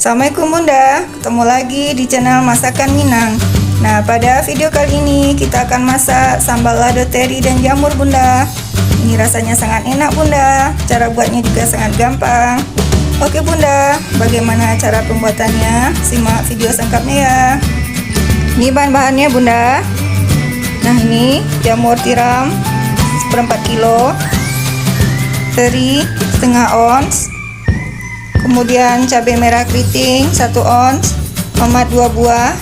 Assalamualaikum Bunda, ketemu lagi di channel Masakan Minang. Nah, pada video kali ini kita akan masak sambal lado teri dan jamur Bunda. Ini rasanya sangat enak Bunda, cara buatnya juga sangat gampang. Oke Bunda, bagaimana cara pembuatannya? Simak video singkatnya ya. Ini bahan-bahannya Bunda. Nah, ini jamur tiram 1/4 kilo, teri setengah ons, kemudian cabai merah keriting 1 ons, tomat 2 buah.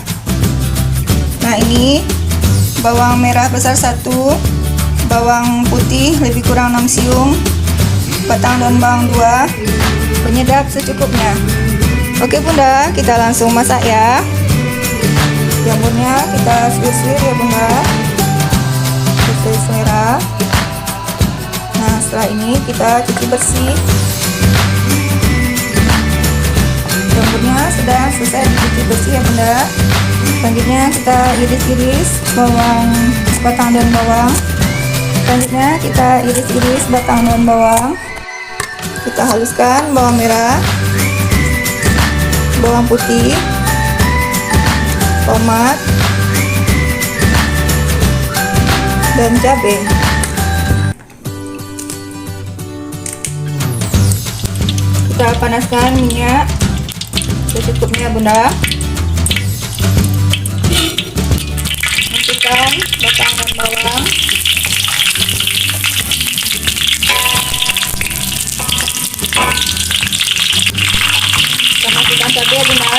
Nah, ini bawang merah besar 1, bawang putih lebih kurang 6 siung, batang daun bawang 2, penyedap secukupnya. Oke Bunda, kita langsung masak ya. Jamurnya kita suir-suir ya Bunda, sesuai selera. Nah, setelah ini kita cuci bersih. Jamurnya sudah selesai dicuci bersih ya Bunda. Selanjutnya kita iris-iris batang daun bawang. Selanjutnya kita iris-iris batang daun bawang. Kita haluskan bawang merah, bawang putih, tomat, dan cabai. Kita panaskan minyak secukupnya Bunda. Masukkan batang dan bawang, kita masukkan cabai Bunda.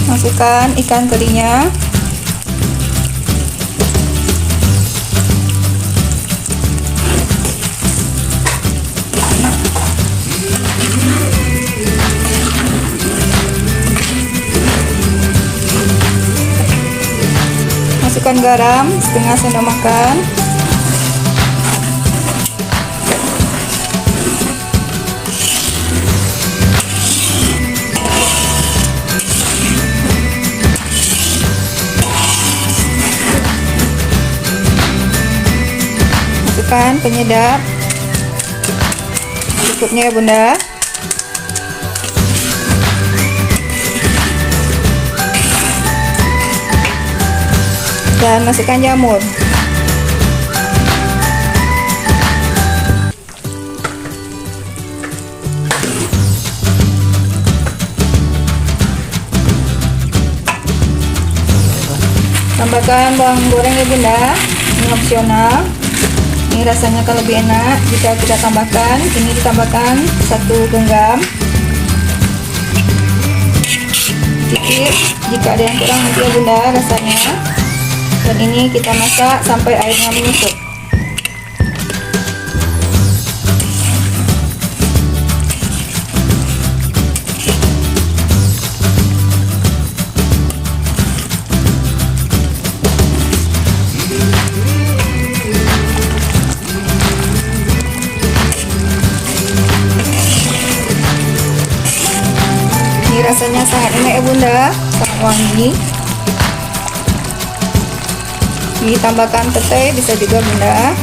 Masukkan ikan terinya. Masukkan garam setengah sendok makan. Masukkan penyedap cukupnya ya Bunda. Dan masukkan jamur. Tambahkan bawang goreng ya Bunda, ini opsional. Ini rasanya kalau lebih enak jika kita tambahkan. Ini ditambahkan 1 genggam. Sedikit jika ada yang kurang nanti ya Bunda rasanya. Dan ini kita masak sampai airnya menyusut. Ini rasanya sangat enak ya Bunda, sangat wangi. Ditambahkan petai bisa juga Bunda.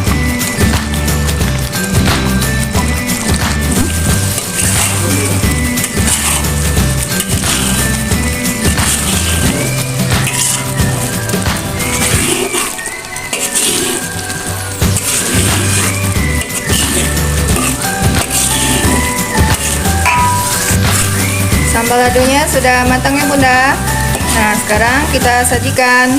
Sambal ladonya sudah matang ya Bunda. Nah, sekarang kita sajikan.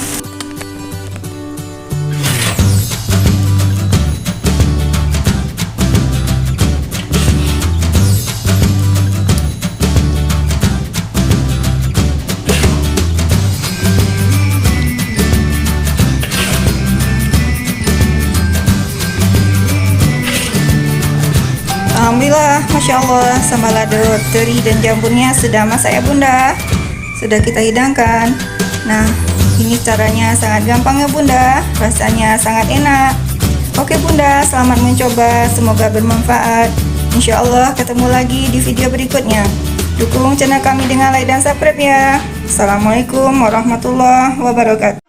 Alhamdulillah, Masya Allah, sambal lado teri dan jamurnya sudah masak ya Bunda. Sudah kita hidangkan. Nah, ini caranya sangat gampang ya Bunda, rasanya sangat enak. Oke Bunda, selamat mencoba, semoga bermanfaat. Insya Allah ketemu lagi di video berikutnya. Dukung channel kami dengan like dan subscribe ya. Assalamualaikum warahmatullahi wabarakatuh.